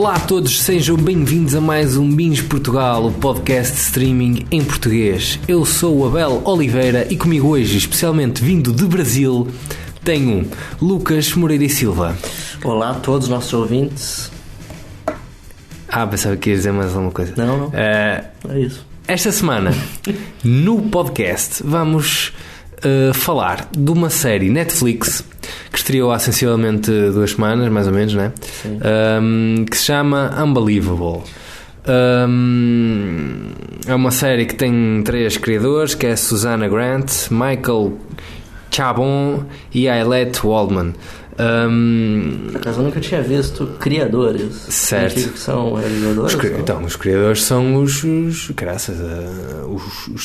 Olá a todos, sejam bem-vindos a mais um Bins Portugal, o podcast de streaming em português. Eu sou o Abel Oliveira e comigo hoje, especialmente vindo de Brasil, tenho Lucas Moreira e Silva. Olá a todos os nossos ouvintes. Pensava que ia dizer mais alguma coisa. Não. É isso. Esta semana, no podcast, vamos falar de uma série Netflix que estreou há sensivelmente 2 semanas, mais ou menos, né? Que se chama Unbelievable. É uma série que tem 3 criadores, que é Susanna Grant, Michael Chabon e Ayelet Waldman. Mas eu nunca tinha visto criadores. Certo. Que são realizadores? Então, os criadores são os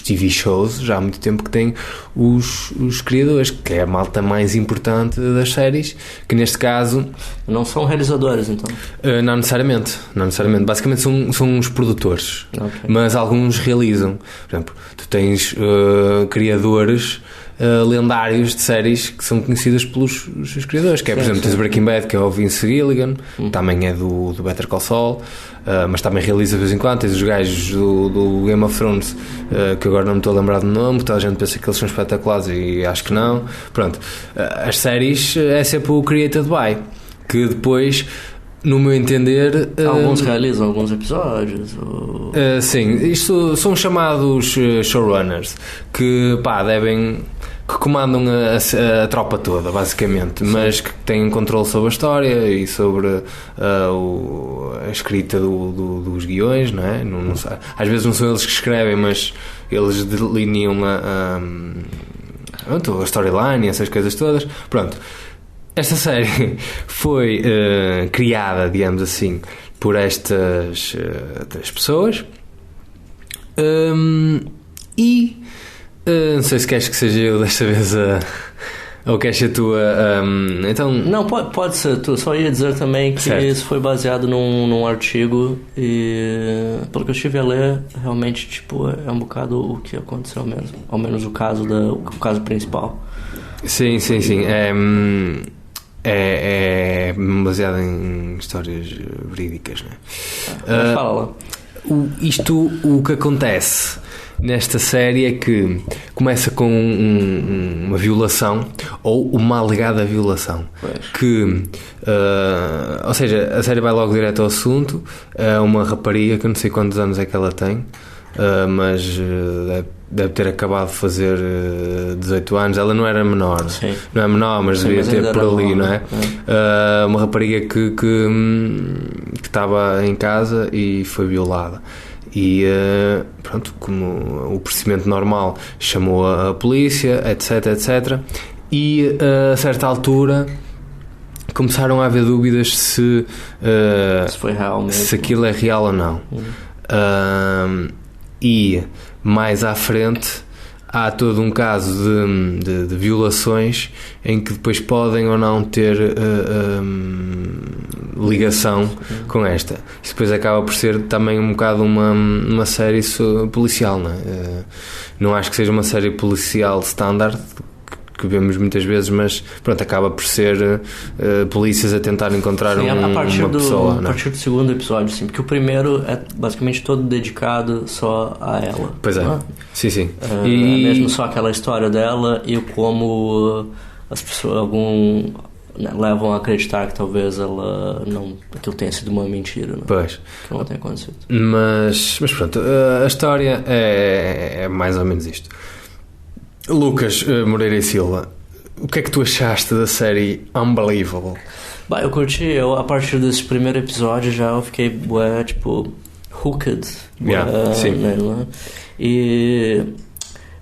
TV shows. Já há muito tempo que tem os criadores, que é a malta mais importante das séries, que neste caso... Não são realizadores, então? Não necessariamente. Basicamente são os produtores. Okay. Mas alguns realizam. Por exemplo, tu tens criadores... lendários de séries que são conhecidas pelos seus criadores, que é, por exemplo, tens o Breaking Bad, que é o Vince Gilligan, também é do Better Call Saul, mas também realiza de vez em quando. Tens os gajos do Game of Thrones, que agora não me estou a lembrar do nome, toda a gente pensa que eles são espetaculares e acho que não. Pronto, as séries é sempre o Created By, que depois, no meu entender... Alguns realizam alguns episódios? Ou... sim, isto são chamados showrunners, que que comandam a tropa toda, basicamente, mas que têm controle sobre a história e sobre a escrita dos guiões, não é? Não sei. Às vezes não são eles que escrevem, mas eles delineam a storyline e essas coisas todas. Pronto. Esta série foi criada, digamos assim, por estas 3 pessoas e não sei se queres que seja eu desta vez ou queres ser tu então... Não, pode ser tu. Só ia dizer também que certo. Isso foi baseado num artigo e pelo que eu estive a ler, realmente tipo, é um bocado o que aconteceu mesmo, ao menos o caso principal. Sim. É baseado em histórias verídicas, não é? Fala lá. O que acontece nesta série é que começa com uma violação ou uma alegada violação. Que, ou seja, a série vai logo direto ao assunto. É uma rapariga que eu não sei quantos anos é que ela tem, mas deve ter acabado de fazer 18 anos. Ela não era menor. Sim. Não é menor, mas devia ter por ali, não é? Uma rapariga que estava em casa e foi violada. E pronto, como o procedimento normal, chamou a polícia, etc. E a certa altura começaram a haver dúvidas se foi real mesmo, se aquilo é real ou não. E mais à frente há todo um caso de violações em que depois podem ou não ter ligação com esta. Isso depois acaba por ser também um bocado uma série policial, não é? Não acho que seja uma série policial standard que vemos muitas vezes, mas pronto, acaba por ser polícias a tentar encontrar uma pessoa. A partir do segundo episódio, sim, porque o primeiro é basicamente todo dedicado só a ela. Pois é, não é? Sim. E mesmo só aquela história dela e como as pessoas levam a acreditar que talvez ela aquilo tenha sido uma mentira, não? Pois. Que não tenha acontecido. Mas pronto, a história é mais ou menos isto. Lucas Moreira e Silva, o que é que tu achaste da série Unbelievable? Eu curti. A partir desse primeiro episódio eu fiquei hooked. Sim. Né? E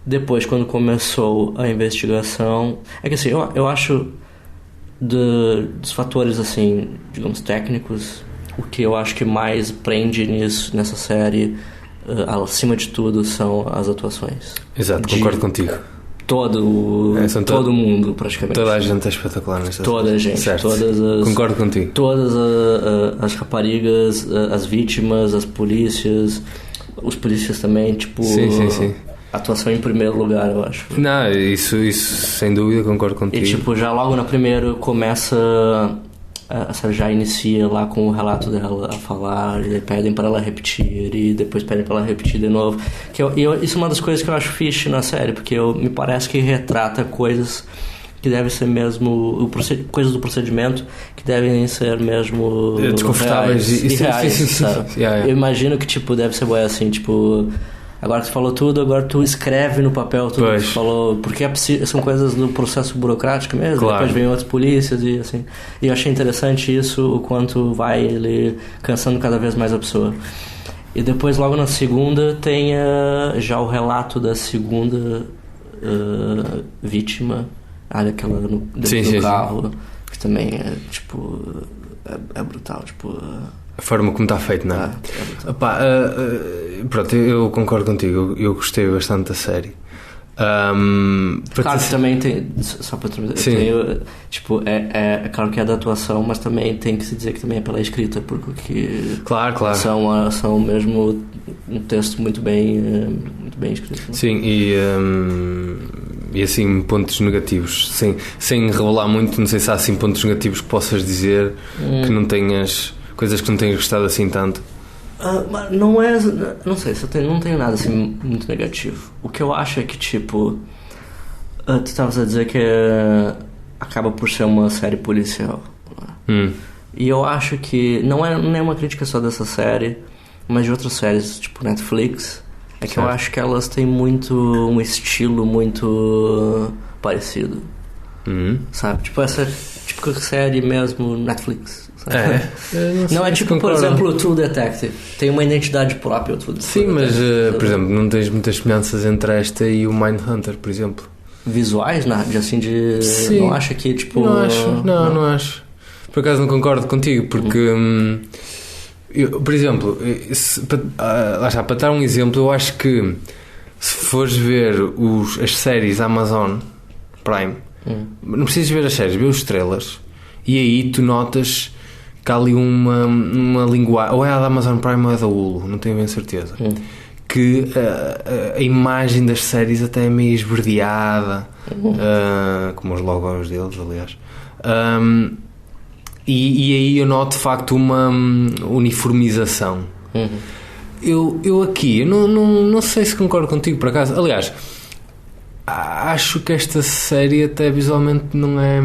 depois, quando começou a investigação, é que assim, eu acho dos fatores assim, digamos, técnicos, o que eu acho que mais prende nessa série, acima de tudo, são as atuações. Exato, concordo contigo. Todo mundo, praticamente. Toda a gente é espetacular nesta série. Toda a gente. Certo. Concordo contigo. Todas as raparigas, as vítimas, as polícias, os polícias também, Sim. Atuação em primeiro lugar, eu acho. Não, isso sem dúvida, concordo contigo. E já logo no primeiro começa a série já inicia lá com o relato dela a falar, e pedem para ela repetir, e depois pedem para ela repetir de novo. Isso é uma das coisas que eu acho fixe na série, porque me parece que retrata coisas que devem ser mesmo coisas do procedimento que devem ser mesmo desconfortáveis e reais, sim. sabe? Yeah. Eu imagino que tipo deve ser assim, tipo, agora que tu falou tudo, agora tu escreve no papel tudo que tu falou, porque são coisas do processo burocrático mesmo. Claro. Depois vem outras polícias e assim. E eu achei interessante isso, o quanto vai ele cansando cada vez mais a pessoa. E depois logo na segunda tem já o relato da segunda vítima. Aquela dentro do carro, que também é tipo é brutal, tipo a forma como está feito, não é? Pronto, eu concordo contigo, eu gostei bastante da série. Claro que também tem, só para terminar, tipo, é claro que é da atuação, mas também tem que se dizer que também é pela escrita, porque claro. são mesmo um texto muito bem escrito. Sim, e assim, pontos negativos, sem revelar muito, não sei se há assim pontos negativos que possas dizer que não tenhas, coisas que não tenhas gostado assim tanto. Não sei, não tenho nada assim muito negativo. O que eu acho é que tipo, tu estavas a dizer que acaba por ser uma série policial, e eu acho que não é uma crítica só dessa série, mas de outras séries tipo Netflix. É que eu acho que elas têm um estilo muito parecido, sabe? Tipo essa típica série mesmo Netflix, sabe? Não é tipo, por exemplo, o True Detective. Tem uma identidade própria. Sim, mas, por exemplo, não tens muitas semelhanças entre esta e o Mindhunter, por exemplo. Visuais, assim, de... Sim. Não acho que, tipo... Não acho. Por acaso não concordo contigo, porque... por exemplo, para dar um exemplo, eu acho que se fores ver as séries Amazon Prime, não precisas ver as séries, vê os trailers, e aí tu notas que há ali uma linguagem, ou é a da Amazon Prime ou é da Hulu, não tenho bem certeza, que a imagem das séries até é meio esverdeada, como os logos deles, aliás. E aí eu noto de facto uma uniformização. Eu aqui não sei se concordo contigo, por acaso. Aliás, acho que esta série até visualmente não é...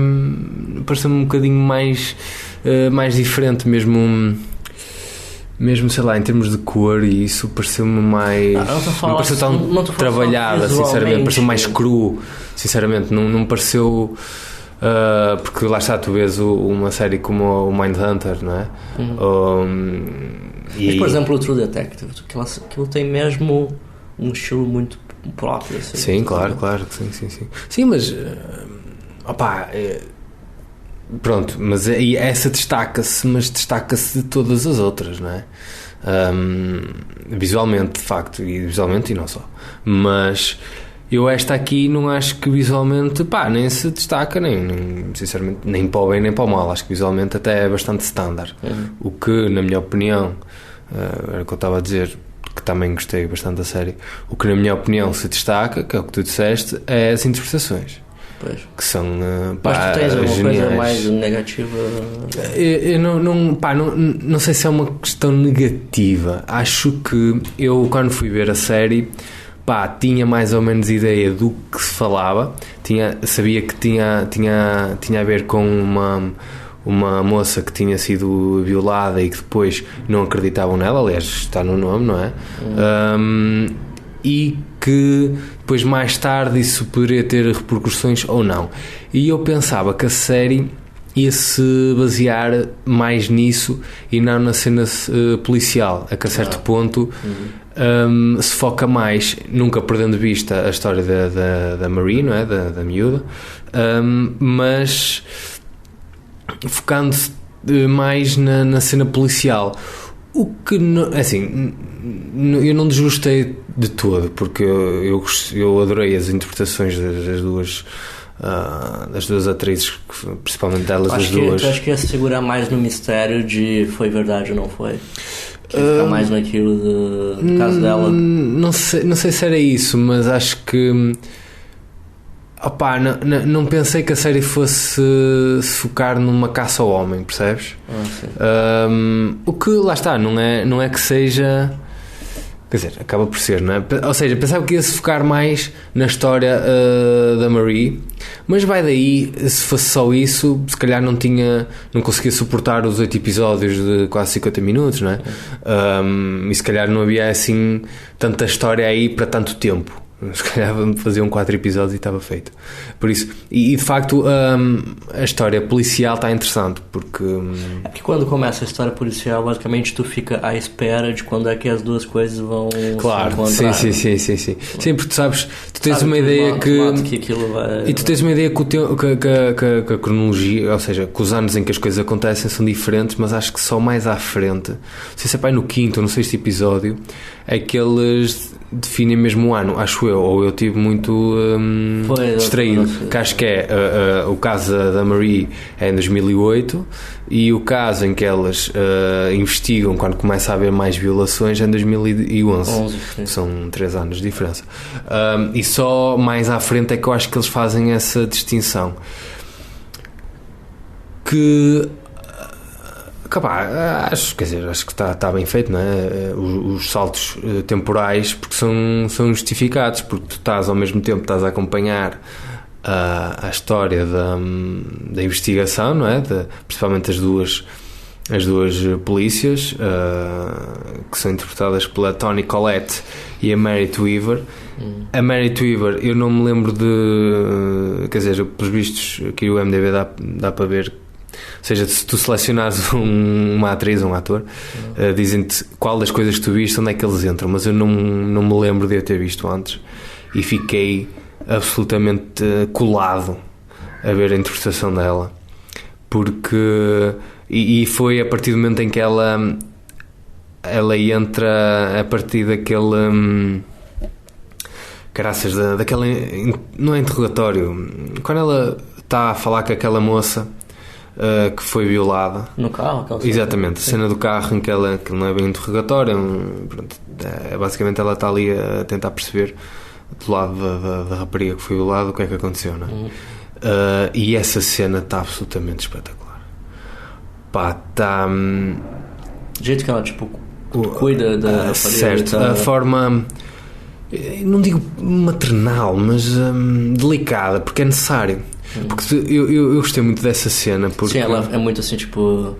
parece-me um bocadinho mais diferente, mesmo sei lá, em termos de cor, e isso pareceu-me mais... não pareceu tão trabalhada, sinceramente. Pareceu mais cru, sinceramente. Não me pareceu... porque lá está, tu vês uma série como o Mindhunter, não é? Mas, por exemplo, o True Detective, aquilo tem mesmo um estilo muito próprio, assim. Sim, claro, sim. Sim, mas pronto, mas essa destaca-se, mas destaca-se de todas as outras, não é? Visualmente, de facto, e não só. Mas eu esta aqui não acho que visualmente nem se destaca, nem sinceramente, nem para o bem nem para o mal. Acho que visualmente até é bastante standard. O que, na minha opinião, era o que eu estava a dizer, que também gostei bastante da série, o que na minha opinião se destaca, que é o que tu disseste, é as interpretações. Pois. Que são mas tu tens alguma coisa mais negativa? Eu não sei se é uma questão negativa. Acho que eu, quando fui ver a série, tinha mais ou menos ideia do que se falava, sabia que tinha a ver com uma moça que tinha sido violada e que depois não acreditavam nela, aliás está no nome, não é? E que depois mais tarde isso poderia ter repercussões ou não, e eu pensava que a série ia se basear mais nisso e não na cena policial, a que a certo ponto se foca mais, nunca perdendo de vista a história da Marie, não é? Da miúda, mas focando-se mais na cena policial, o que assim, eu não desgostei de todo, porque eu adorei as interpretações das duas atrizes, principalmente delas, as duas. Eu acho que ia se segurar mais no mistério de foi verdade ou não foi, que fica mais naquilo do caso dela. Não sei se era isso, mas acho que Opá, não pensei que a série fosse se focar numa caça ao homem, percebes? O que, lá está, não é que seja... Quer dizer, acaba por ser, não é? Ou seja, pensava que ia se focar mais na história da Marie, mas vai daí, se fosse só isso, se calhar não conseguia suportar os 8 episódios de quase 50 minutos, não é? E se calhar não havia assim tanta história aí para tanto tempo. Se calhar faziam 4 episódios e estava feito. Por isso, e de facto a história policial está interessante porque... É porque quando começa a história policial, basicamente tu fica à espera de quando é que as duas coisas vão se encontrar. Sim, porque tu sabes, tu tens uma ideia que aquilo vai... E tu tens uma ideia que a cronologia, ou seja, que os anos em que as coisas acontecem são diferentes, mas acho que só mais à frente, não sei se é no 5º ou no 6º episódio, é que eles definem mesmo o ano, acho eu, ou eu estive muito distraído, que acho que é o caso da Marie é em 2008 e o caso em que elas investigam quando começa a haver mais violações é em 2011. São 3 anos de diferença, e só mais à frente é que eu acho que eles fazem essa distinção que acho que está bem feito, não é? Os saltos temporais porque são justificados, porque tu estás ao mesmo tempo a acompanhar a história da investigação, não é? Principalmente as duas polícias que são interpretadas pela Toni Collette e a Meredith Weaver. A Meredith Weaver eu não me lembro quer dizer, pelos vistos aqui o MDB dá para ver. Ou seja, se tu selecionares uma atriz ou um ator, dizem-te qual das coisas que tu viste, onde é que eles entram, mas eu não me lembro de eu ter visto antes e fiquei absolutamente colado a ver a interpretação dela, porque e foi a partir do momento em que ela entra a partir daquele caraças daquele, não é interrogatório, quando ela está a falar com aquela moça que foi violada no carro, exatamente, a cena do carro em que que não é bem interrogatório, basicamente ela está ali a tentar perceber do lado da rapariga que foi violada o que é que aconteceu, não é? E essa cena está absolutamente espetacular, está do jeito que ela cuida da rapariga, certo, a forma, não digo maternal, mas delicada, porque é necessário. Porque eu gostei muito dessa cena porque... Sim, ela é muito assim,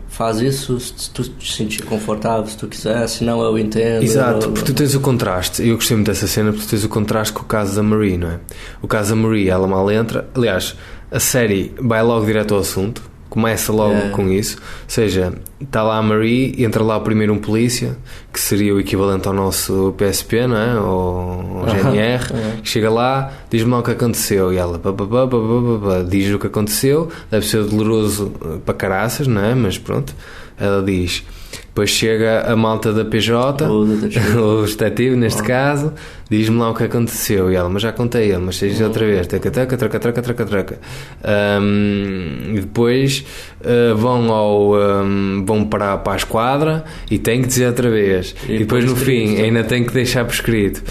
faz isso se tu te sentir confortável, se tu quiser, senão eu entendo. Exato, porque tu tens o contraste. Eu gostei muito dessa cena porque tu tens o contraste com o caso da Marie, não é? O caso da Marie, ela mal entra. Aliás, a série vai logo direto ao assunto, começa logo com isso. Ou seja, está lá a Marie, entra lá primeiro um polícia, que seria o equivalente ao nosso PSP, não é? Ou GNR, chega lá, diz-me lá o que aconteceu, e ela diz o que aconteceu, deve ser doloroso para caraças, não é? Mas pronto, ela diz. Depois chega a malta da PJ, o detetive neste caso, diz-me lá o que aconteceu, e ela, mas já contei, mas seja outra vez, traca. E depois vão para a esquadra e tem que dizer outra vez, e depois no fim ainda tem que deixar por escrito,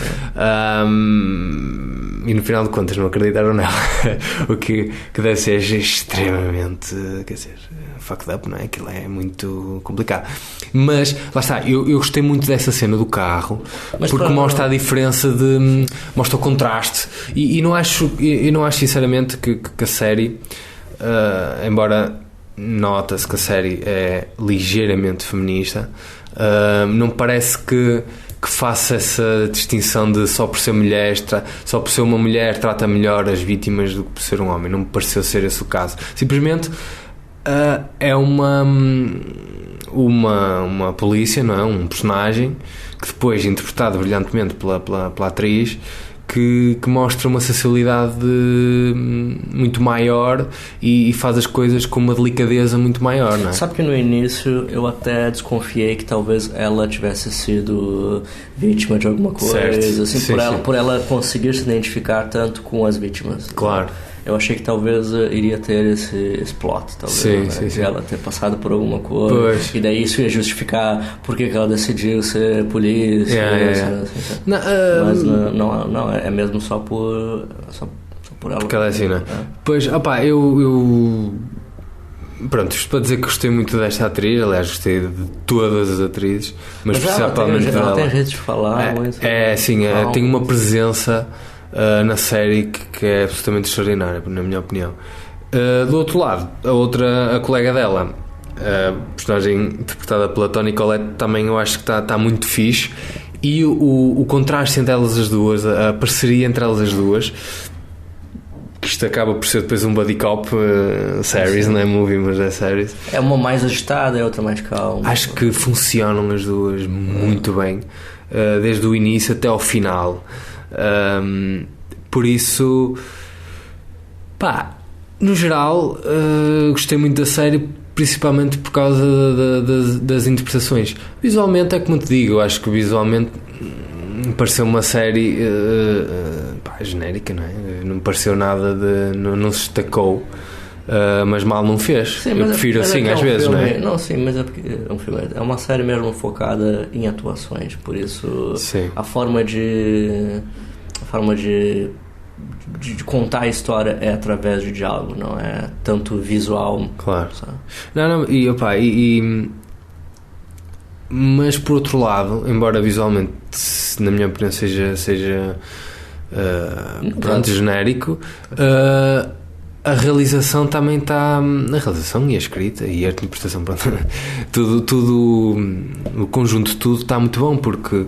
e no final de contas não acreditaram nela. O que deve ser extremamente, quer dizer, fucked up, não é? Aquilo é muito complicado. Mas, lá está, eu gostei muito dessa cena do carro, porque mostra a diferença mostra o contraste, e não acho sinceramente que a série, embora nota-se que a série é ligeiramente feminista, não parece que faça essa distinção de só por ser mulher, só por ser uma mulher trata melhor as vítimas do que por ser um homem. Não me pareceu ser esse o caso. Simplesmente é uma polícia, não é? Um personagem que depois, interpretado brilhantemente pela atriz, que mostra uma sensibilidade muito maior e faz as coisas com uma delicadeza muito maior, não é? Sabe que no início eu até desconfiei que talvez ela tivesse sido vítima de alguma coisa, certo. Assim, sim, por ela conseguir se identificar tanto com as vítimas. Claro. Eu achei que talvez iria ter esse plot, talvez, de ela ter passado por alguma coisa, pois. E daí isso ia justificar por que ela decidiu ser polícia. Mas não, é mesmo só por ela. Porque ela é assim, não é? Pois, opá, eu... Pronto, isto para dizer que gostei muito desta atriz, aliás, gostei de todas as atrizes, mas principalmente dela. Ela tem jeito de falar. Tem uma presença na série que é absolutamente extraordinária, na minha opinião. Do outro lado, a colega dela, a personagem interpretada pela Toni Collette, também eu acho que está muito fixe, e o contraste entre elas as duas, a parceria entre elas as duas, que isto acaba por ser depois um buddy cop series, não é movie, mas é series. É uma mais agitada, é outra mais calma. Acho que funcionam as duas muito bem, desde o início até ao final. Por isso, pá, no geral, gostei muito da série, principalmente por causa das interpretações. Visualmente, é como te digo, eu acho que visualmente pareceu uma série genérica, não é? Não me pareceu nada de... Não se destacou, mas mal não fez. Sim, eu prefiro assim às vezes, filme, não é? Não, sim, mas é porque é um filme, é uma série mesmo focada em atuações, por isso sim. a forma de contar a história é através de diálogo, não é tanto visual. Claro. Sabe? Não, mas por outro lado, embora visualmente, na minha opinião, seja genérico, a realização também está... A realização e a escrita e a interpretação, pronto, tudo o conjunto de tudo está muito bom, porque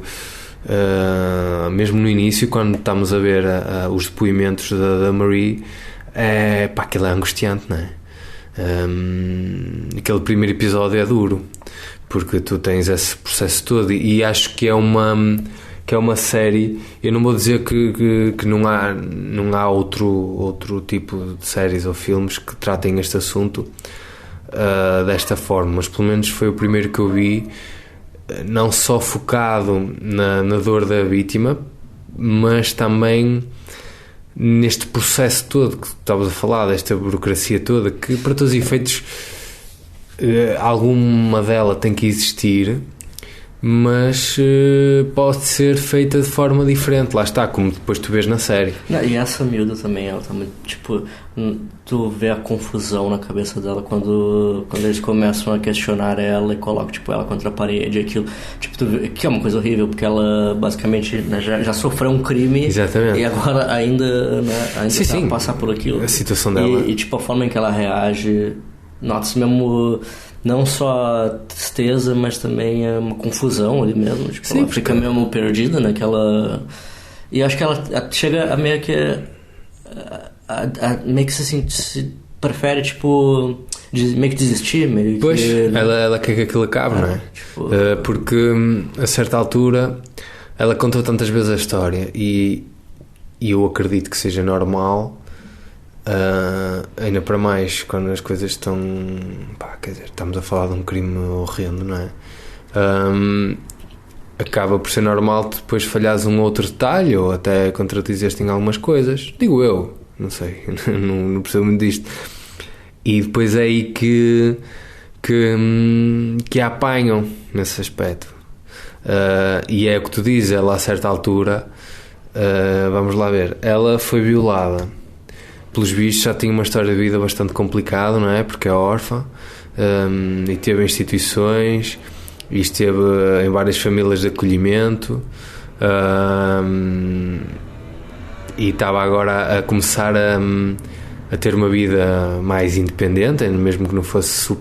mesmo no início, quando estamos a ver os depoimentos da Marie, aquilo é angustiante, não é? Aquele primeiro episódio é duro, porque tu tens esse processo todo, e acho que é uma série. Eu não vou dizer que não há outro tipo de séries ou filmes que tratem este assunto desta forma, mas pelo menos foi o primeiro que eu vi, não só focado na dor da vítima, mas também neste processo todo que estavas a falar, desta burocracia toda, que para todos os efeitos alguma dela tem que existir, mas pode ser feita de forma diferente. Lá está, como depois tu vês na série. Não, e essa miúda também, ela também, tipo, tu vê a confusão na cabeça dela quando eles começam a questionar ela e colocam, tipo, ela contra a parede, aquilo, tipo, tu vê, que é uma coisa horrível, porque ela basicamente, né, já sofreu um crime. Exatamente. E agora ainda sim, tá a passar por aquilo. A situação dela. E tipo, a forma em que ela reage, nota-se mesmo não só tristeza, mas também uma confusão ali mesmo, tipo, sim, ela fica mesmo perdida naquela... E acho que ela chega a meio que meio que se prefere, tipo, meio que desistir, meio que... Pois, ela quer que aquilo acabe, não é? Tipo... porque a certa altura ela contou tantas vezes a história, e eu acredito que seja normal, ainda para mais quando as coisas estão, quer dizer, estamos a falar de um crime horrendo, não é? Acaba por ser normal depois falhares um outro detalhe, ou até contradizeste em algumas coisas, digo eu, não sei, não percebo muito disto, e depois é aí que a apanham nesse aspecto, e é o que tu dizes, ela a certa altura, vamos lá ver, ela foi violada, pelos vistos já tinha uma história de vida bastante complicada, não é? Porque é órfã, e teve instituições, e esteve em várias famílias de acolhimento, e estava agora a começar a ter uma vida mais independente, mesmo que não fosse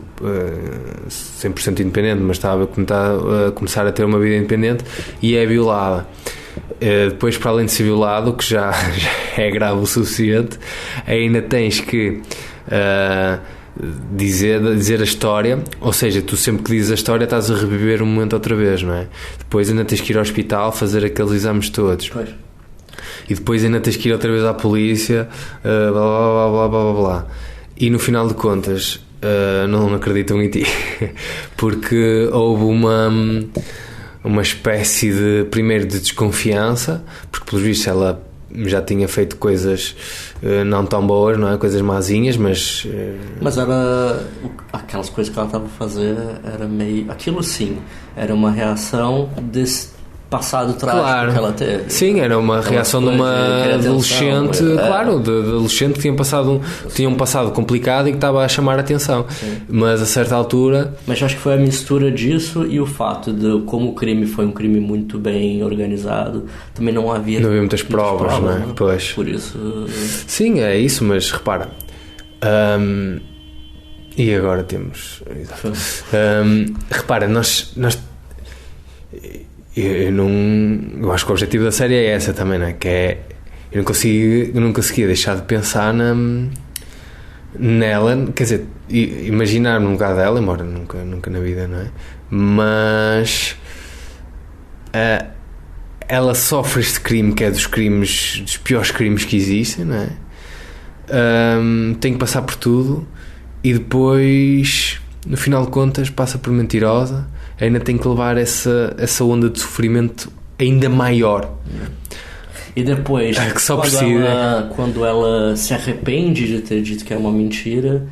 100% independente, mas estava a começar a ter uma vida independente, e é violada. Depois, para além de ser violado, que já é grave o suficiente, ainda tens que dizer a história, ou seja, tu sempre que dizes a história estás a reviver o momento outra vez, não é? Depois ainda tens que ir ao hospital fazer aqueles exames todos. Pois. E depois ainda tens que ir outra vez à polícia, blá blá blá blá blá blá. E no final de contas não acreditam em ti porque houve uma espécie de, primeiro, de desconfiança, porque pelos vistos ela já tinha feito coisas não tão boas, não é? Coisas mazinhas, mas era aquelas coisas que ela estava a fazer, era meio, aquilo sim, era uma reação passado trágico Claro. que ela teve. Sim, era uma reação de uma adolescente, claro, de adolescente que tinha um passado complicado e que estava a chamar a atenção. Sim. Mas a certa altura... Mas eu acho que foi a mistura disso e o fato de como o crime foi um crime muito bem organizado, também não havia muitas provas, não é? né? Pois. Por isso... Sim, é isso, mas repara... e agora temos... repara, nós eu acho que o objetivo da série é essa também, não é? Que é... Eu não conseguia deixar de pensar nela, quer dizer, imaginar-me no lugar dela, embora nunca na vida, não é? Mas ela sofre este crime que é dos piores crimes que existem, não é? Tem que passar por tudo e depois, no final de contas, passa por mentirosa, ainda tem que levar essa onda de sofrimento ainda maior. E depois, que só quando ela se arrepende de ter dito que é uma mentira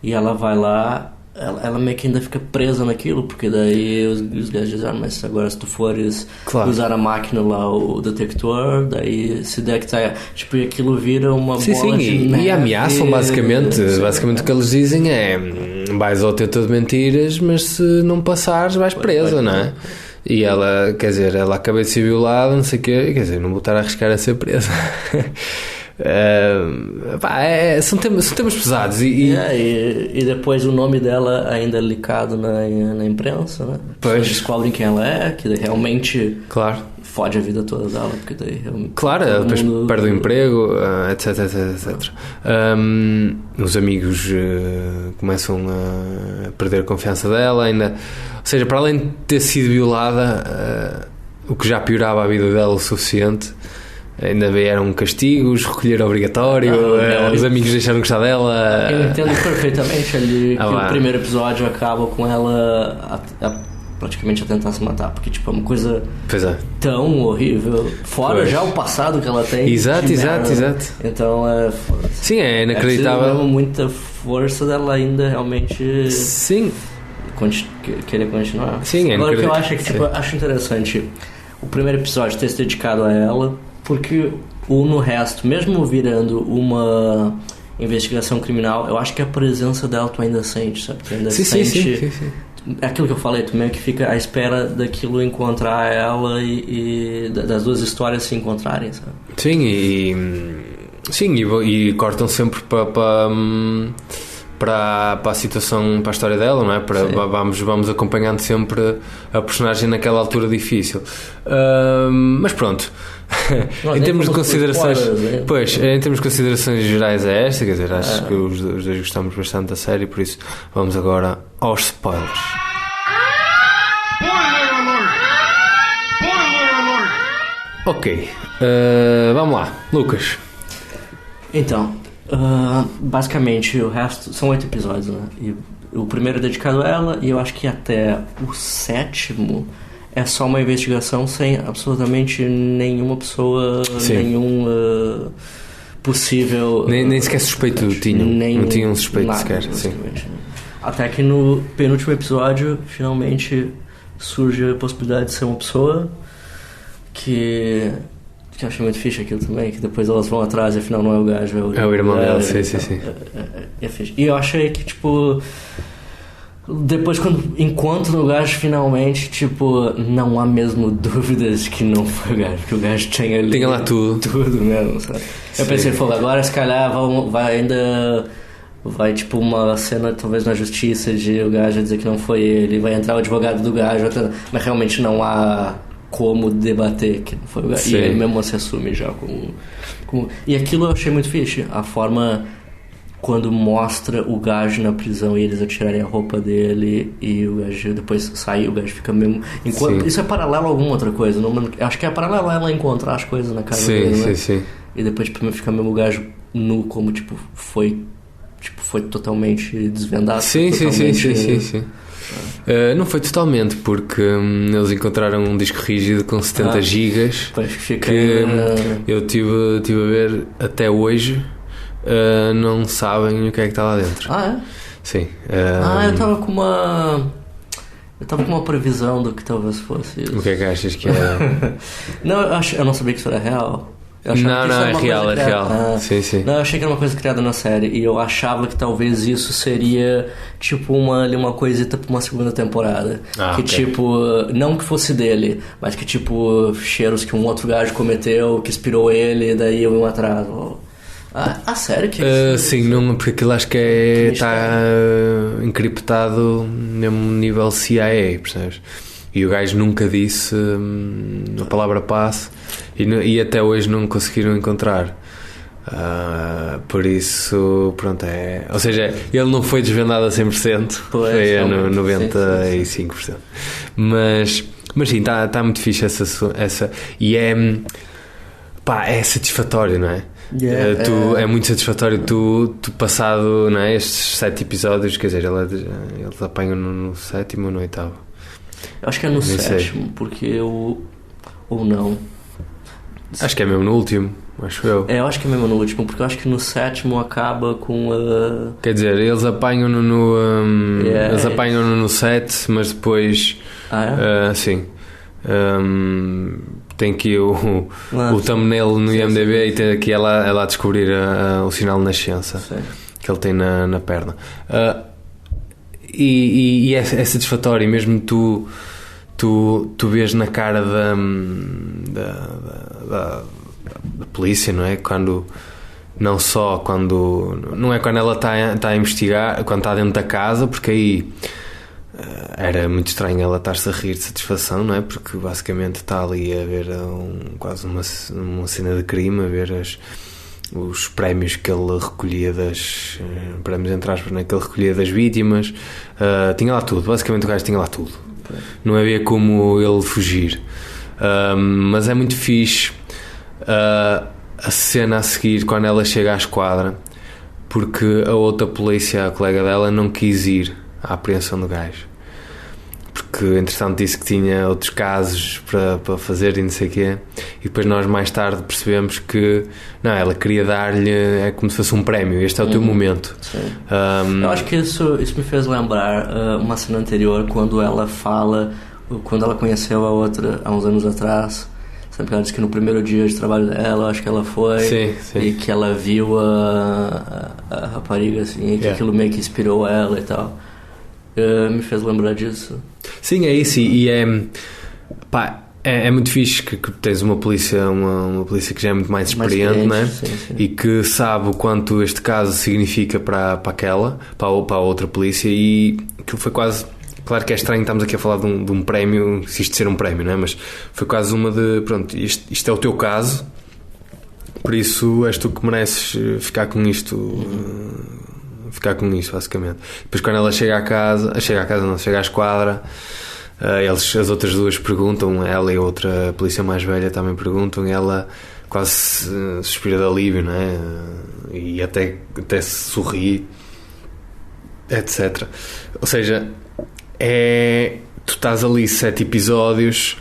e ela vai lá, ela meio que ainda fica presa naquilo, porque daí os gajos dizem, mas agora se tu fores usar a máquina lá, o detector, daí se der que tá... Tipo, e aquilo vira uma bola de neve. E ameaçam basicamente o que eles dizem é vais ao tetor de mentiras, mas se não passares vais presa, não é? E ela, quer dizer, ela acabou de ser violada, não sei o quê, quer dizer, não vou estar a arriscar a ser presa. São temas pesados e depois o nome dela ainda é licado na imprensa, né? Pois descobrem quem ela é, que realmente fode a vida toda dela, porque daí ela depois perde o emprego, etc. Os amigos começam a perder a confiança dela ainda, ou seja, para além de ter sido violada, o que já piorava a vida dela o suficiente, ainda vieram castigos, recolher obrigatório, os amigos deixaram de gostar dela. Eu entendo perfeitamente ali que o primeiro episódio acaba com ela praticamente a tentar se matar, porque tipo, é uma coisa tão horrível, fora já o passado que ela tem. Exato. Então sim, é inacreditável. Muita força dela ainda realmente querer continuar. Sim, agora o que eu acho é que tipo, acho interessante o primeiro episódio ter se dedicado a ela, porque no resto, mesmo virando uma investigação criminal, eu acho que a presença dela tu ainda sente, sabe? Tu ainda sente. Sim. É aquilo que eu falei, tu meio que fica à espera daquilo encontrar ela e das duas histórias se encontrarem, sabe? Sim, e cortam sempre para a situação, para a história dela, não é? Vamos acompanhando sempre a personagem naquela altura difícil. Mas pronto. Em termos de considerações, em termos de considerações gerais é esta, quer dizer, acho que os dois gostamos bastante da série, por isso vamos agora aos spoilers. Ok, vamos lá, Lucas. Então, basicamente o resto são 8 episódios, né? E o primeiro é dedicado a ela, e eu acho que até o 7º é só uma investigação sem absolutamente nenhuma pessoa, nenhum possível... Nem sequer suspeito tinham, não tinham um suspeito nada, sequer. Sim. Até que no penúltimo episódio, finalmente surge a possibilidade de ser uma pessoa que eu achei muito fixe aquilo também, que depois elas vão atrás e afinal não é o gajo, é o irmão dela, sim. É fixe. E eu achei que, tipo... Depois, quando encontro o gajo finalmente, tipo, não há mesmo dúvidas que não foi o gajo, que o gajo tinha lá tudo mesmo, sabe? Eu pensei, agora se calhar vai tipo uma cena talvez na justiça de o gajo dizer que não foi ele, vai entrar o advogado do gajo, mas realmente não há como debater que não foi o gajo. E ele mesmo se assume já como... E aquilo eu achei muito fixe, a forma... Quando mostra o gajo na prisão e eles atirarem a roupa dele e o gajo depois sai, o gajo fica mesmo... Isso é paralelo a alguma outra coisa? Acho que é paralelo a ela encontrar as coisas na casa dele, né? Sim. E depois tipo, fica mesmo o gajo nu, como tipo, foi totalmente desvendado. Sim. Não foi totalmente, porque eles encontraram um disco rígido com 70 gigas que eu tive a ver até hoje. Não sabem o que é que está lá dentro. É? Sim. Eu estava com uma... Eu tava com uma previsão do que talvez fosse isso. O que é que achas que era? Não, eu não sabia que isso era real. Eu achava Não, que isso é era uma real, coisa é criada. real. Sim. Não, eu achei que era uma coisa criada na série. E eu achava que talvez isso seria tipo uma coisita pra uma segunda temporada. Que ok. tipo, não que fosse dele, mas que tipo, cheiros que um outro gajo cometeu, que inspirou ele, e daí eu ia atrás. A sério que é isso? Sim, não, porque aquilo acho que está encriptado mesmo nível CIA, percebes? E o gajo nunca disse a palavra passe e até hoje não conseguiram encontrar. Por isso, pronto, ou seja, ele não foi desvendado a 100%, Pois, foi a realmente. 95%. Sim. Mas sim, está muito fixe essa e é satisfatório, não é? É muito satisfatório tu passado, não é, estes 7 episódios, quer dizer, eles apanham no 7º ou no 8º. Eu acho que é no 7º, porque eu... Ou não. Acho que é mesmo no último, acho eu. Eu acho que é mesmo no último, porque eu acho que no 7º acaba com Quer dizer, eles apanham-no eles apanham-no no 7, mas depois... sim. Tem aqui o thumbnail no IMDb e tem aqui ela a descobrir o sinal de nascença. Sim. Que ele tem na perna. E é satisfatório, mesmo tu vês na cara da polícia, não é? Não é quando ela está a investigar, quando está dentro da casa, porque aí era muito estranho ela estar-se a rir de satisfação, não é? Porque basicamente está ali a ver quase uma cena de crime, a ver os prémios que ele recolhia prémios entre aspas, né? Que ele recolhia das vítimas. Tinha lá tudo, basicamente o gajo tinha lá tudo. Não havia como ele fugir. Mas é muito fixe a cena a seguir quando ela chega à esquadra, porque a outra polícia, a colega dela, não quis ir à apreensão do gajo, porque entretanto disse que tinha outros casos para fazer e não sei o quê, e depois nós mais tarde percebemos que não, ela queria dar-lhe, é como se fosse um prémio, este é o teu momento. Eu acho que isso me fez lembrar uma cena anterior, quando ela conheceu a outra há uns anos atrás. Sempre que ela disse que no primeiro dia de trabalho dela, acho que ela foi, sim. E que ela viu a rapariga assim, e que aquilo meio que inspirou ela e tal. Me fez lembrar disso. Sim, é isso. E é muito fixe que tens uma polícia que já é muito mais experiente, não é? Sim. E que sabe o quanto este caso significa para a outra polícia, e aquilo foi quase... Claro que é estranho, estamos aqui a falar de um prémio, se isto ser um prémio, não é? Mas foi quase uma de, pronto, isto é o teu caso, por isso és tu que mereces ficar com isto, basicamente. Depois quando ela chega à esquadra, as outras duas perguntam, ela e a outra polícia mais velha também perguntam, e ela quase suspira de alívio, não é? E até se sorri, etc. Ou seja, tu estás ali 7 episódios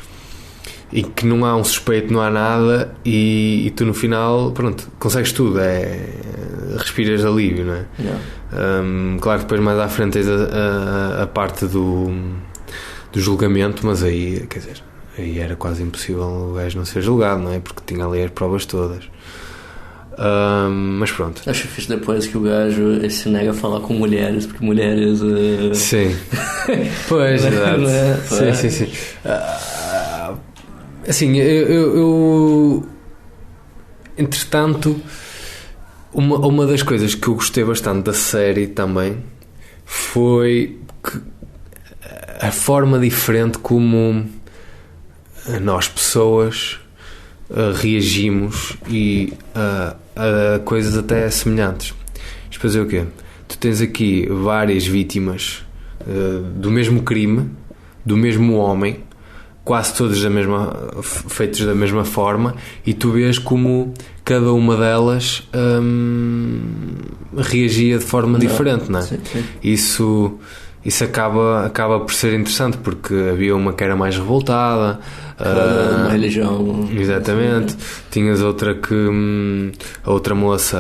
e que não há um suspeito, não há nada, e tu no final, pronto, consegues tudo, respiras de alívio, não é? Claro que depois mais à frente tens a parte do julgamento, mas aí, quer dizer, aí era quase impossível o gajo não ser julgado, não é? Porque tinha ali as provas todas. Mas pronto. Acho fixe depois que o gajo se nega a falar com mulheres, porque mulheres... Sim. Pois, exato. Sim. Assim, eu entretanto, uma das coisas que eu gostei bastante da série também foi que a forma diferente como nós pessoas reagimos e a coisas até semelhantes. Isto para dizer o quê? Tu tens aqui várias vítimas do mesmo crime, do mesmo homem, quase todas feitas da mesma forma, e tu vês como cada uma delas reagia de forma diferente, não é? Sim. Isso acaba por ser interessante, porque havia uma que era mais revoltada, uma religião. Exatamente. Tinhas outra que a outra moça,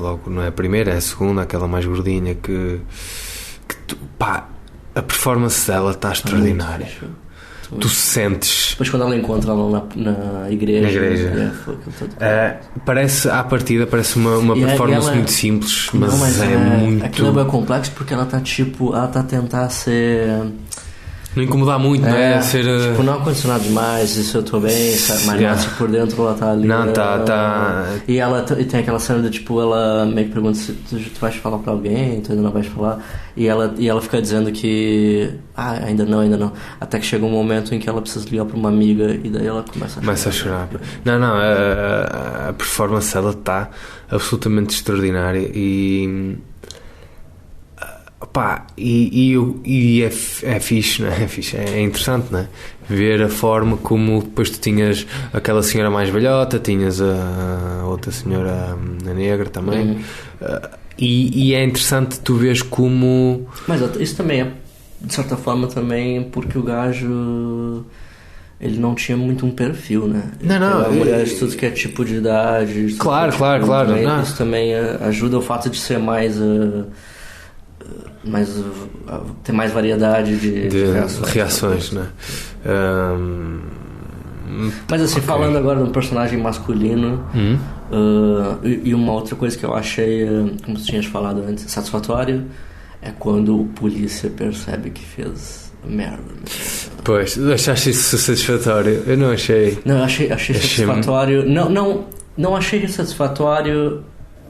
logo não é a primeira, é a segunda, aquela mais gordinha, que a performance dela está extraordinária. Tu sentes. Depois quando ela encontra ela na igreja. Parece, à partida, parece uma performance muito simples, mas é muito. Aquilo é bem complexo porque ela está a tentar ser. Não incomodar muito, não é? Ser, tipo, não acondicionado demais, isso eu estou bem, mas não, por dentro ela está ali. Não, tá. E tem aquela cena de tipo, ela meio que pergunta se tu vais falar pra alguém, tu ainda não vais falar. E ela fica dizendo que. Ainda não. Até que chega um momento em que ela precisa ligar pra uma amiga e daí ela começa a chorar. Não, a performance dela está absolutamente extraordinária e. Pá, e é fixe, não é? É interessante, não é? Ver a forma como depois tu tinhas aquela senhora mais velhota, tinhas a outra senhora, a negra também, e é interessante tu veres como. Mas isso também é, de certa forma, também porque o gajo. Ele não tinha muito um perfil, né? Não. A mulher de tudo que é tipo de idade. Claro. Também, isso também ajuda o fato de ser mais ter mais variedade de reações, né? Mas assim, falando agora do personagem masculino, e uma outra coisa que eu achei, como tu tinhas falado antes, satisfatório, é quando o polícia percebe que fez merda. Pois, achaste isso satisfatório? Eu não achei. Não, eu achei satisfatório. Não achei satisfatório.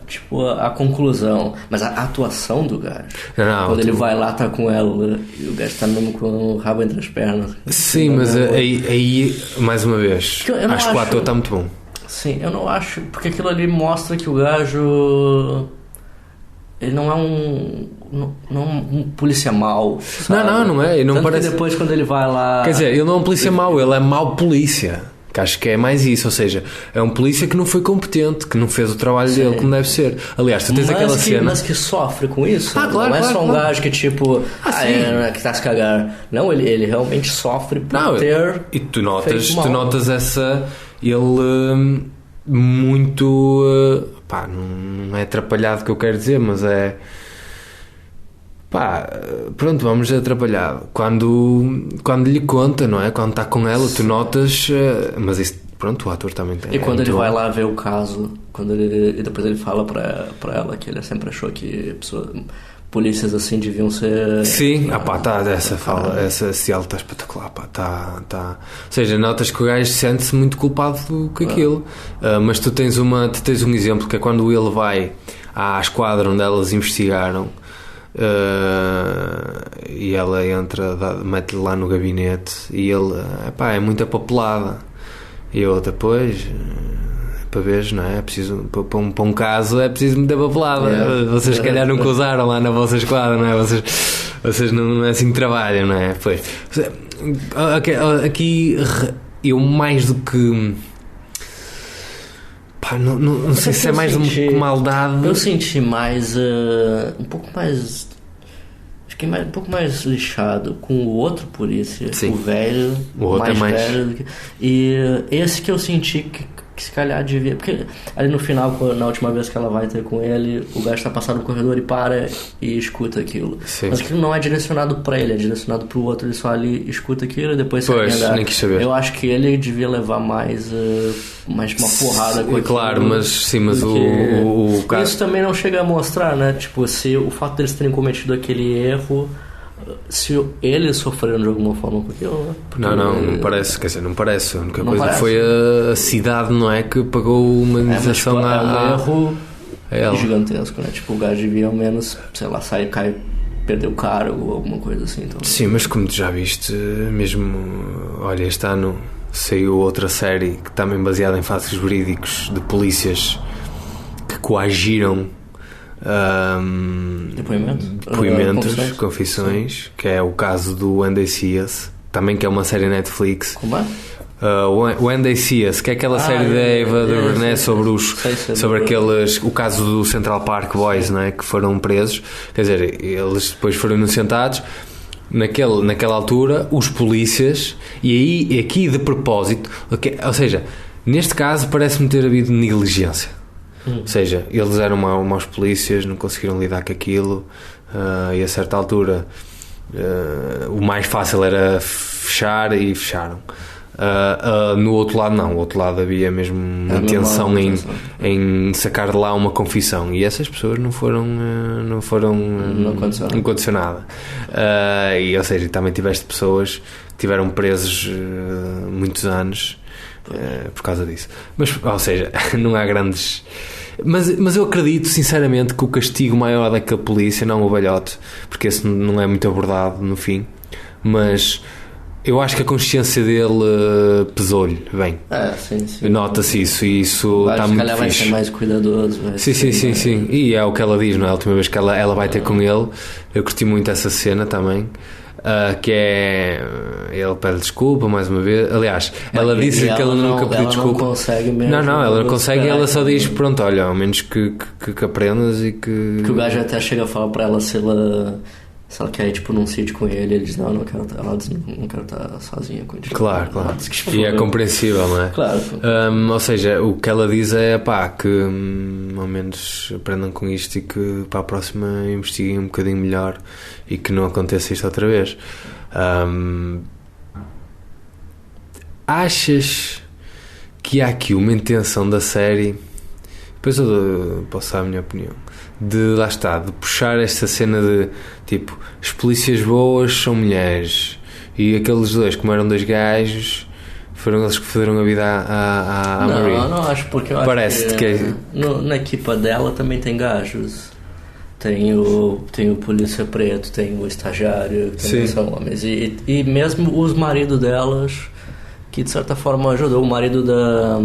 Tipo, a conclusão, mas a atuação do gajo. Quando ele vai lá, tá com ela e o gajo tá mesmo com o rabo entre as pernas. Sim, mas aí mais uma vez, acho que o ator tá muito bom. Sim, eu não acho, porque aquilo ali mostra que o gajo. Ele não é um polícia mau, sabe? Não é. Ele não parece. Que depois, quando ele vai lá. Quer dizer, ele não é um polícia mau, ele é mau polícia. Que acho que é mais isso, ou seja, é um polícia que não foi competente, que não fez o trabalho dele como deve ser. Aliás, tu tens aquela cena. Mas que sofre com isso. Claro, não é só um gajo que tipo, que tá a se cagar. Não, ele realmente sofre por ter. E tu notas essa. Ele muito. Não é atrapalhado que eu quero dizer, mas é. Pronto, vamos dizer atrapalhado. Quando lhe conta, não é? Quando está com ela, tu notas. Mas isso, pronto, o ator também tem. E quando ele vai lá ver o caso, e depois ele fala pra ela que ele sempre achou que polícias assim deviam ser. Sim, essa fala, essa cial está espetacular, tá. Ou seja, notas que o gajo sente-se muito culpado com aquilo. Mas tu tens um exemplo que é quando ele vai à esquadra onde elas investigaram. E ela entra, mete-lhe lá no gabinete e ele é muito apapelada e a outra, pois para ver, não é? É preciso, para um caso é preciso muita papelada. Vocês se calhar nunca usaram lá na vossa esquadra, não é? Vocês não é assim que trabalham, não é? Pois aqui eu mais do que não sei se é mais uma maldade. Eu senti mais um pouco mais. Fiquei um pouco mais lixado com o outro polícia. Sim. O velho, o outro mais velho do que, e esse que eu senti que se calhar devia. Porque ali no final, na última vez que ela vai ter com ele, o gajo tá passando no corredor e para e escuta aquilo. Sim. Mas aquilo não é direcionado pra ele, é direcionado pro outro. Ele só ali escuta aquilo e depois nem quis saber. Eu acho que ele devia levar mais uma porrada com aquilo. Claro, mas o caso. Isso também não chega a mostrar, né? Tipo, se o fato deles terem cometido aquele erro. Se eles sofreram de alguma forma com aquilo, né? Não parece, quer dizer, não parece. A única coisa foi a cidade, não é? Que pagou uma indenização é um erro gigantesco, né? Tipo, o gajo devia ao menos, sei lá, cai, perder o cargo ou alguma coisa assim. Então. Sim, mas como tu já viste, mesmo, olha, este ano saiu outra série que também baseada em fatos verídicos de polícias que coagiram depoimentos, confissões, que é o caso do When They See Us, também que é uma série Netflix. Como é? When They See Us, que é aquela série da Eva DuVernay sobre aqueles, o caso do Central Park Boys, não é? Que foram presos, quer dizer, eles depois foram inocentados. Naquela altura, os polícias, e aí aqui de propósito, ou seja, neste caso parece-me ter havido negligência. Ou seja, eles eram maus polícias, não conseguiram lidar com aquilo, e a certa altura o mais fácil era fechar e fecharam. No outro lado não, no outro lado havia mesmo uma intenção em sacar de lá uma confissão, e essas pessoas não aconteceu nada. E, ou seja, também tiveste pessoas que tiveram presos muitos anos por causa disso, mas, ou seja, não há grandes... Mas eu acredito sinceramente que o castigo maior daquela polícia, não o velhote, porque esse não é muito abordado no fim, mas eu acho que a consciência dele pesou-lhe bem. Sim. Nota-se isso, e isso está muito fixe. Vai ser mais cuidadoso. Sim. E é o que ela diz, não é? A última vez que ela vai ter com ele, eu curti muito essa cena também. Que é, ele pede desculpa mais uma vez. Aliás, ela disse que ele nunca pediu desculpa. Não consegue mesmo. Não, ela não consegue. Ela só diz: pronto, olha, ao menos que aprendas e que o gajo até chega a falar para ela se ela quer ir tipo num sítio com ele diz: não quero estar, ela diz, não quero estar sozinha contigo. Claro. E é compreensível, não é? Claro. Ou seja, o que ela diz é que ao menos aprendam com isto e que para a próxima investiguem um bocadinho melhor e que não aconteça isto outra vez. Achas que há aqui uma intenção da série, depois eu posso dar a minha opinião, de puxar esta cena de tipo, as polícias boas são mulheres, e aqueles dois, como eram dois gajos, foram eles que foderam a vida à Marie? Não acho, porque eu parece acho que na equipa dela também tem gajos. Tem o polícia preto, tem o estagiário, que também são homens. E mesmo os maridos delas, que de certa forma ajudou. O marido da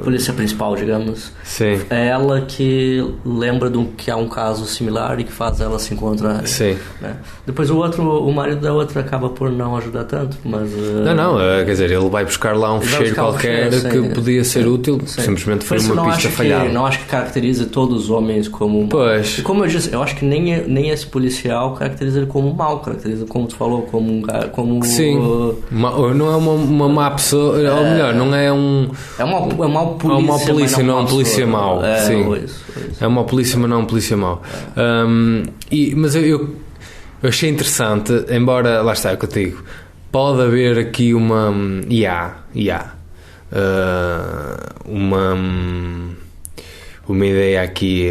polícia principal, digamos. Sim. É ela que lembra que há um caso similar e que faz ela se encontrar. Sim. Né? Depois o marido da outra acaba por não ajudar tanto, mas... quer dizer, ele vai buscar lá um fecheiro qualquer que podia ser útil, simplesmente foi uma pista falhada. Não acho que caracteriza todos os homens como... Pois. E como eu disse, eu acho que nem esse policial caracteriza ele como mau, caracteriza, como tu falou, como um cara... Sim. Não é uma má pessoa, ou melhor, não é um... É uma mau polícia, não é um polícia mau. Sim. Isso. É uma polícia, mas não um polícia mau. Mas eu achei interessante, embora, lá está, é o que eu te digo, pode haver aqui uma... uma ideia aqui,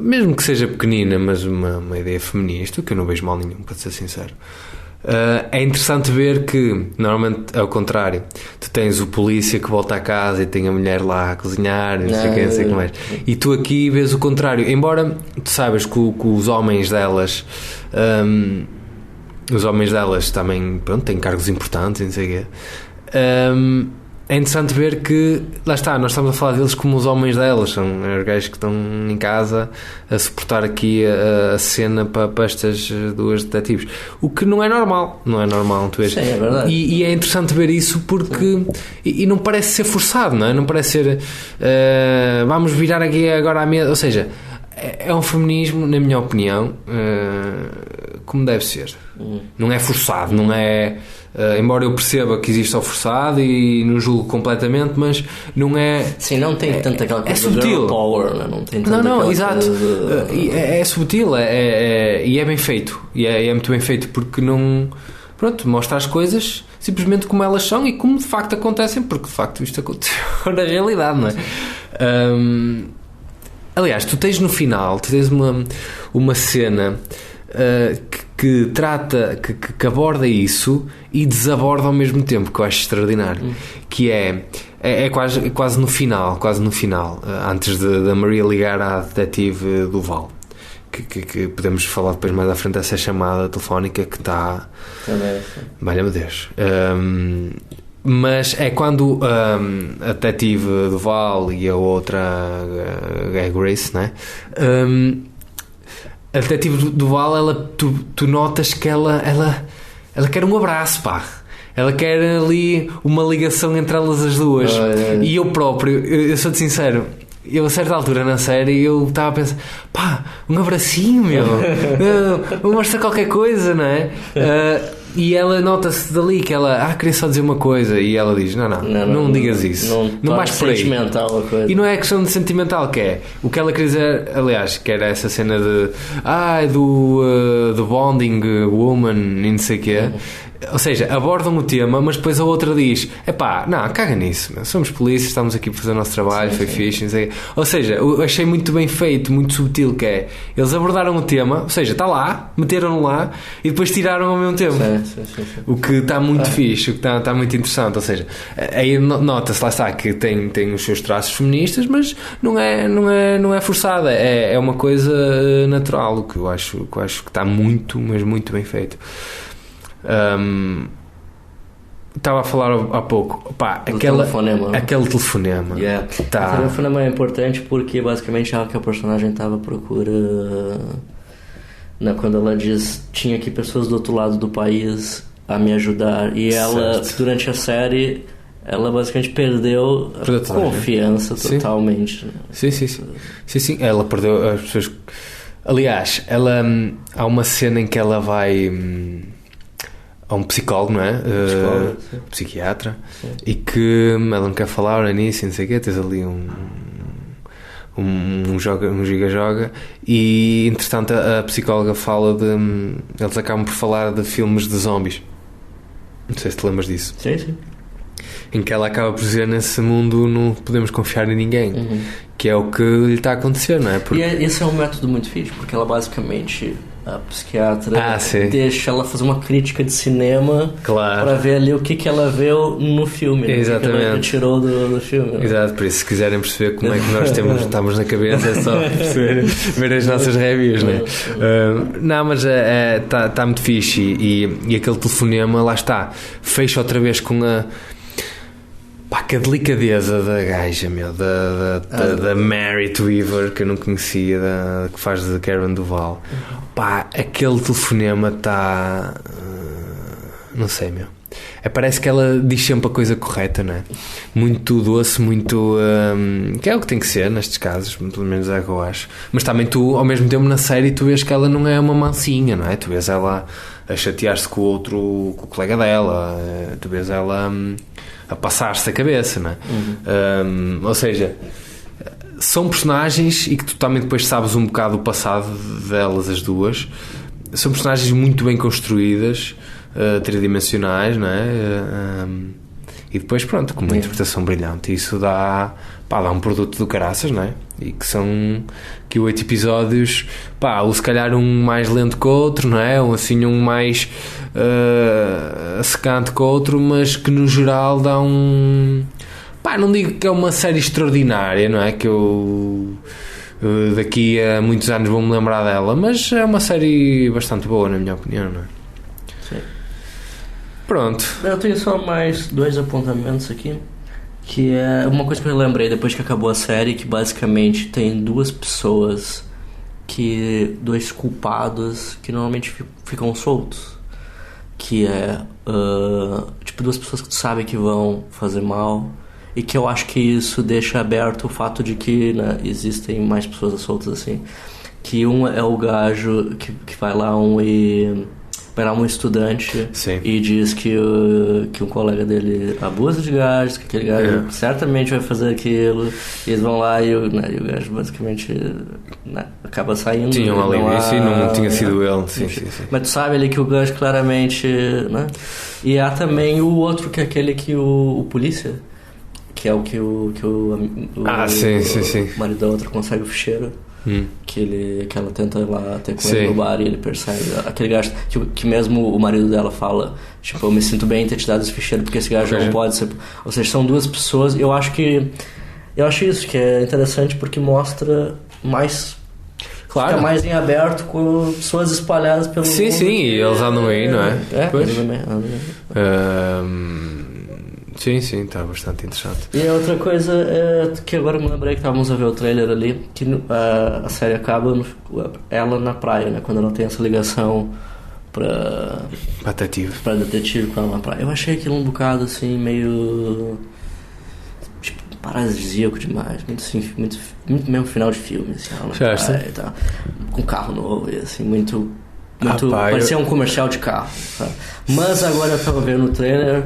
mesmo que seja pequenina, mas uma ideia feminista, que eu não vejo mal nenhum, para ser sincero. É interessante ver que normalmente é o contrário, tu tens o polícia que volta a casa e tem a mulher lá a cozinhar, não sei o que mais, e tu aqui vês o contrário, embora tu saibas que os homens delas também, pronto, têm cargos importantes, não sei o quê. É interessante ver que, lá está, nós estamos a falar deles como os homens delas, são os gajos que estão em casa a suportar aqui a cena para estas duas detetives, o que não é normal, tu vês? Sim, é verdade. E é interessante ver isso porque e não parece ser forçado, não é? Não parece ser vamos virar aqui agora à mesa, ou seja, é um feminismo, na minha opinião, como deve ser. Não é forçado, não é... embora eu perceba que existe o forçado e não julgo completamente, mas não é... Sim, não tem tanta aquela coisa subtil. Girl power, não tem tanta exato. É subtil, e é bem feito, e é muito bem feito, porque não... Pronto, mostra as coisas simplesmente como elas são e como de facto acontecem, porque de facto isto aconteceu na realidade, não é? Aliás, tu tens no final, uma cena que trata, que aborda isso e desaborda ao mesmo tempo, que eu acho extraordinário, que é quase no final, antes da Maria ligar à detetive Duval, que podemos falar depois mais à frente dessa chamada telefónica que está... Valha-me Deus. Mas é quando a detetive Duval e a outra é Grace, né? A detetive Duval, tu notas que ela quer um abraço, pá. Ela quer ali uma ligação entre elas as duas. E eu próprio, eu sou-te sincero, eu a certa altura na série eu estava a pensar, pá, um abracinho, meu. Vou mostrar qualquer coisa, não é? E ela nota-se dali que ela queria só dizer uma coisa e ela diz, não digas isso, não vais por aí. Sentimental a coisa. E não é questão de sentimental, que é o que ela queria dizer, aliás, que era essa cena de do bonding woman e não sei o quê. Ou seja, abordam o tema, mas depois a outra diz, caga nisso, meu. Somos polícias, estamos aqui para fazer o nosso trabalho, foi fixe, não sei o quê. Ou seja, eu achei muito bem feito, muito subtil, que é, eles abordaram o tema, ou seja, está lá, meteram-no lá e depois tiraram ao mesmo tempo. Sim. O que está muito fixe, o que está muito interessante. Ou seja, aí nota-se, lá está, que tem os seus traços feministas, mas não é forçada, é uma coisa natural, o que eu acho que está muito, mas muito bem feito. Estava a falar há pouco, aquele telefonema. Yeah. O telefonema é importante porque basicamente é o que a personagem estava procurando, né, quando ela diz tinha aqui pessoas do outro lado do país a me ajudar, e ela, durante a série, ela basicamente perdeu a confiança totalmente. Sim, ela perdeu as pessoas. Aliás, há uma cena em que ela vai a um psicólogo, não é? Psiquiatra. Sim. E que ela não quer falar no início, não sei o quê, tens ali um joga-joga, e entretanto a psicóloga fala eles acabam por falar de filmes de zombies, não sei se te lembras disso. Sim. Em que ela acaba por dizer, nesse mundo não podemos confiar em ninguém, que é o que lhe está a acontecer, não é? E esse é um método muito fixe, porque ela basicamente, a psiquiatra, deixa ela fazer uma crítica de cinema, para ver ali o que ela viu no filme. Exatamente. O que ela tirou do filme. Né? Exato, por isso, se quiserem perceber como é que nós estamos na cabeça, é só perceber, ver as nossas reviews, né? Não, mas está muito fixe, e aquele telefonema, lá está, fecha outra vez com que a delicadeza da gaja, meu, da Merit Weaver, que eu não conhecia, que faz de Karen Duval. Aquele telefonema está, não sei, meu. Parece que ela diz sempre a coisa correta, não é? Muito doce, muito que é o que tem que ser nestes casos, pelo menos é o que eu acho. Mas também tu, ao mesmo tempo, na série, tu vês que ela não é uma mansinha, não é? Tu vês ela a chatear-se com o colega dela, tu vês ela a passar-se a cabeça, não é? Ou seja, são personagens, e que tu também depois sabes um bocado o passado delas, as duas. São personagens muito bem construídas, tridimensionais, não é? E depois, pronto, com uma interpretação brilhante, isso dá um produto do caraças, não é? E que são 8 episódios, se calhar um mais lento que o outro, não é? Um mais secante que o outro, mas que no geral dá não digo que é uma série extraordinária, não é? Que eu daqui a muitos anos vou-me lembrar dela, mas é uma série bastante boa, na minha opinião, não é? Sim. Pronto. Eu tenho só mais 2 apontamentos aqui, que é uma coisa que eu lembrei depois que acabou a série, que basicamente tem 2 pessoas, 2 culpados que normalmente ficam soltos, que é 2 pessoas que tu sabe que vão fazer mal, e que eu acho que isso deixa aberto o fato de que, né, existem mais pessoas soltas assim, que um é o gajo que vai lá vai lá um estudante. Sim. E diz que um colega dele abusa de gajos, que aquele gajo certamente vai fazer aquilo, e eles vão lá e o gajo basicamente, né, acaba saindo. Tinha um alívio, não tinha sido ele. Sim. Mas tu sabe ali que o gajo claramente, né? E há também o outro, que é aquele que o polícia, que é o que o marido da outra consegue o ficheiro. Que ela tenta ir lá ter com ele no bar, e ele percebe aquele gajo que mesmo o marido dela fala, tipo, eu me sinto bem em ter te dado esse ficheiro porque esse gajo não pode ser. Ou seja, são 2 pessoas. Eu acho isso que é interessante, porque mostra mais, fica mais em aberto, com pessoas espalhadas pelo mundo. Sim, e eles andam aí, não é? Sim, está bastante interessante. E a outra coisa que agora me lembrei, que estávamos a ver o trailer ali, que a série acaba ela na praia, né? Quando ela tem essa ligação para detetive com ela na praia. Eu achei aquilo um bocado assim, meio tipo, paradisíaco demais, muito assim, muito mesmo final de filme, assim, ela na praia e tal, com carro novo, e assim, muito parecia um comercial de carro, sabe? Mas agora eu tava vendo o trailer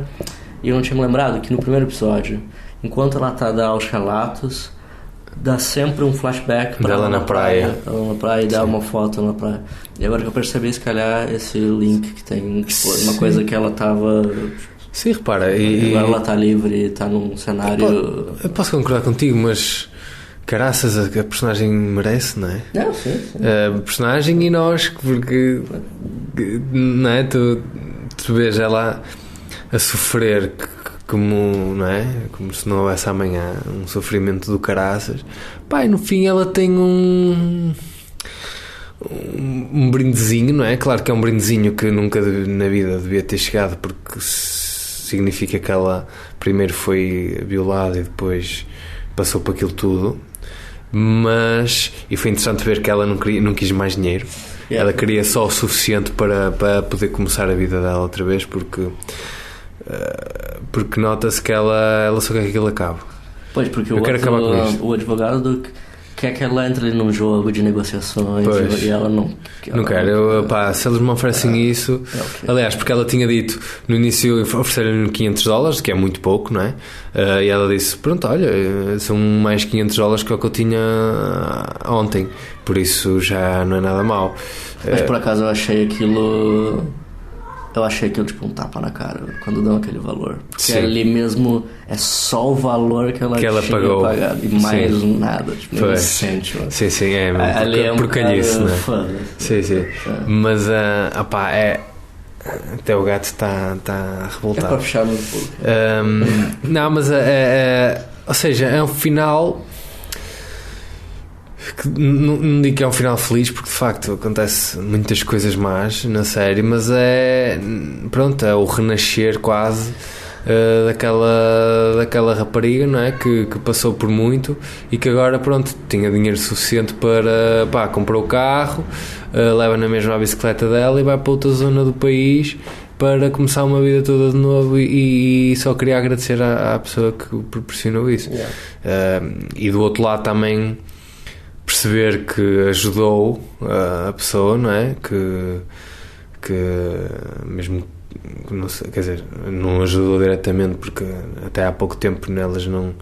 e eu não tinha me lembrado que no primeiro episódio, enquanto ela tá dando os relatos, dá sempre um flashback pra dela na praia. Ela na praia e dá uma foto na praia. E agora que eu percebi, se calhar, esse link que tem, tipo, uma coisa que ela tava... Sim, repara. Agora ela tá livre, tá num cenário... Eu posso concordar contigo, mas... Caraças, a personagem merece, não é? Não, sim. A personagem e nós, porque... Não é? Tu vês ela a sofrer como, não é? Como se não houvesse amanhã, um sofrimento do caraças. Pá, e no fim ela tem um brindezinho, não é? Claro que é um brindezinho que nunca na vida devia ter chegado, porque significa que ela primeiro foi violada e depois passou por aquilo tudo. Mas, e foi interessante ver que ela não quis mais dinheiro. Ela queria só o suficiente para poder começar a vida dela outra vez, porque nota-se que ela só quer que aquilo acabe. Pois, porque o advogado quer que ela entre num jogo de negociações. Pois. E ela não quer. Se eles me oferecem isso, aliás, porque ela tinha dito no início, ofereceram-lhe $500, que é muito pouco, não é? E ela disse, pronto, olha, são mais $500 que o que eu tinha ontem, por isso já não é nada mau. Mas por acaso eu achei aquilo tipo um tapa na cara quando dão aquele valor, porque ali mesmo é só o valor que ela tinha pagou pagado, e mais nada, tipo, nem sente. Sim, é mesmo porcalhice, né? Sim. Mas até o gato está revoltado. É para fechar no pouco. Não, mas ou seja, é um final que não digo que é um final feliz, porque de facto acontece muitas coisas más na série, mas é o renascer quase daquela rapariga, não é? Que passou por muito e que agora tinha dinheiro suficiente para comprou o carro, leva na mesma a bicicleta dela e vai para outra zona do país para começar uma vida toda de novo, e só queria agradecer à pessoa que proporcionou isso. E do outro lado também perceber que ajudou a pessoa, não é? Que mesmo, não sei, quer dizer, não ajudou diretamente, porque até há pouco tempo nelas não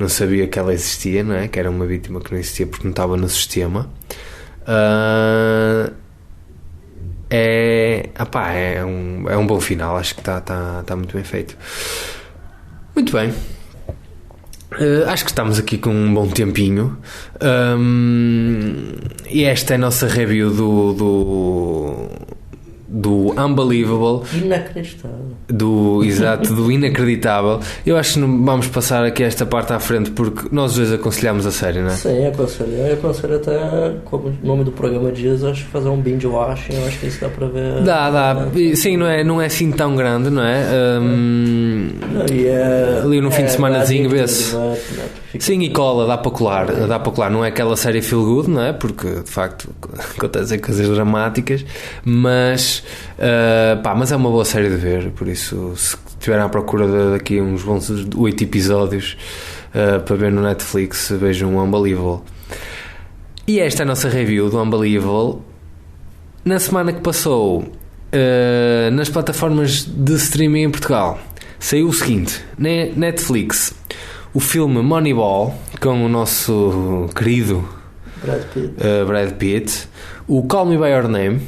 sabia que ela existia, não é? Que era uma vítima que não existia porque não estava no sistema. É um bom final, acho que está muito bem feito. Muito bem. Acho que estamos aqui com um bom tempinho, e esta é a nossa review do Unbelievable, inacreditável, do inacreditável. Eu acho que não vamos passar aqui esta parte à frente, porque nós dois aconselhamos a série, não é? Sim, eu aconselho até, como o nome do programa diz, acho que fazer um binge watching. Eu acho que isso dá para ver. Dá. Sim, não é assim tão grande, não é? Ali no fim de semanazinho vê-se. Sim, e cola, dá para colar. Não é aquela série feel good, não é? Porque de facto acontecem coisas dramáticas, mas é uma boa série de ver. Por isso, se estiverem à procura daqui uns bons 8 episódios para ver no Netflix, vejam o Unbelievable. E esta é a nossa review do Unbelievable. Na semana que passou, nas plataformas de streaming em Portugal, saiu o seguinte: na Netflix, o filme Moneyball, com o nosso querido Brad Pitt, o Call Me By Your Name,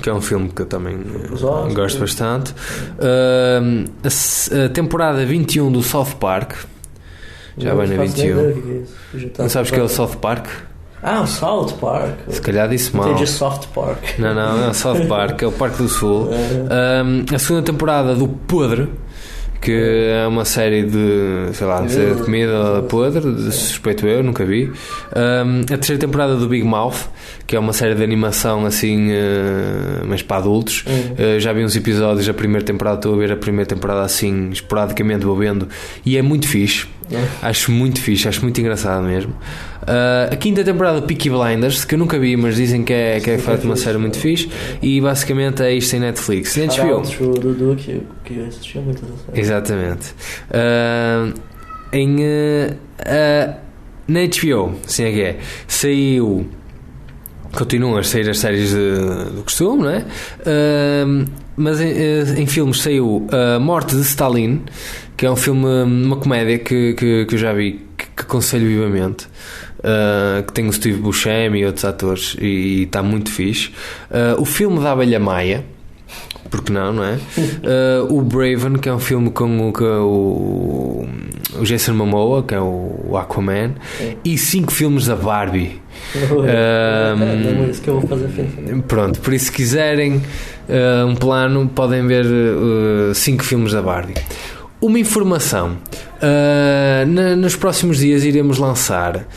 que é um filme que eu também gosto bastante, a temporada 21 do South Park, já vai na 21. Não sabes o que é o South Park? O South Park. Se calhar disse mal. Entendi Soft Park. Não, é o South Park, é o Parque do Sul. A segunda temporada do Podre, que é uma série de, sei lá, de comida podre, suspeito eu, nunca vi. A terceira temporada do Big Mouth, que é uma série de animação assim, mas para adultos. Já vi uns episódios da primeira temporada, estou a ver a primeira temporada assim, esporadicamente vou vendo, e é muito fixe. Acho muito fixe, acho muito engraçado mesmo. A quinta temporada de Peaky Blinders, que eu nunca vi, mas dizem que é feito uma série muito fixe, e basicamente é isto em Netflix. O Dudu que assistia muito essa série. Exatamente. Na HBO, sim, saiu continuam a sair as séries do costume, não é? Mas em filmes saiu A Morte de Stalin, que é um filme, uma comédia que eu já vi, que aconselho vivamente, que tem o Steve Buscemi e outros atores, e está muito fixe. O filme da Abelha Maia, porque não é? O Braven, que é um filme com o Jason Momoa, que é o Aquaman, e 5 filmes da Barbie. É isso que eu vou fazer. Pronto, por isso, se quiserem um plano, podem ver 5 filmes da Barbie. Uma informação: nos próximos dias iremos lançar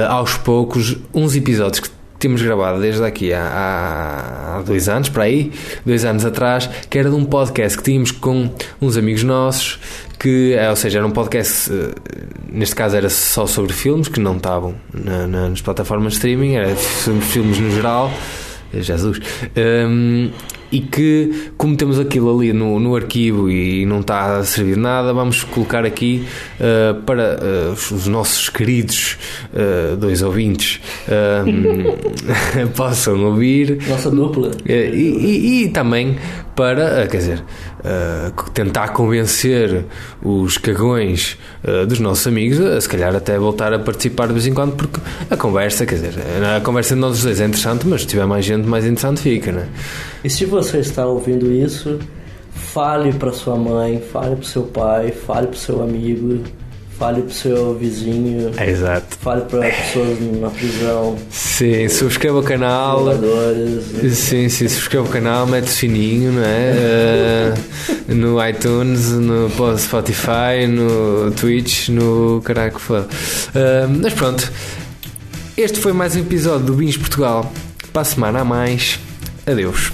aos poucos uns episódios que temos gravado desde aqui há 2 anos, para aí, 2 anos atrás, que era de um podcast que tínhamos com uns amigos nossos, ou seja, era um podcast, neste caso era só sobre filmes, que não estavam nas plataformas de streaming, era sobre filmes no geral, Jesus, e que, como temos aquilo ali no arquivo e não está a servir de nada, vamos colocar aqui para os nossos queridos 2 ouvintes possam ouvir. Nossa dupla. E também para, quer dizer, tentar convencer os cagões dos nossos amigos a se calhar até voltar a participar de vez em quando, porque a conversa, quer dizer, a conversa de nós dois é interessante, mas se tiver mais gente, mais interessante fica, não é? E se você está ouvindo isso, fale para sua mãe, fale para seu pai, fale para seu amigo, fale para seu vizinho. Exato. Fale para pessoas na prisão. Sim, subscreva o canal. Sim, subscreva o canal, mete o sininho, não é? No iTunes, no Spotify, no Twitch, no caralho que for. Mas pronto, este foi mais um episódio do Bins Portugal. Para a semana a mais. Adeus.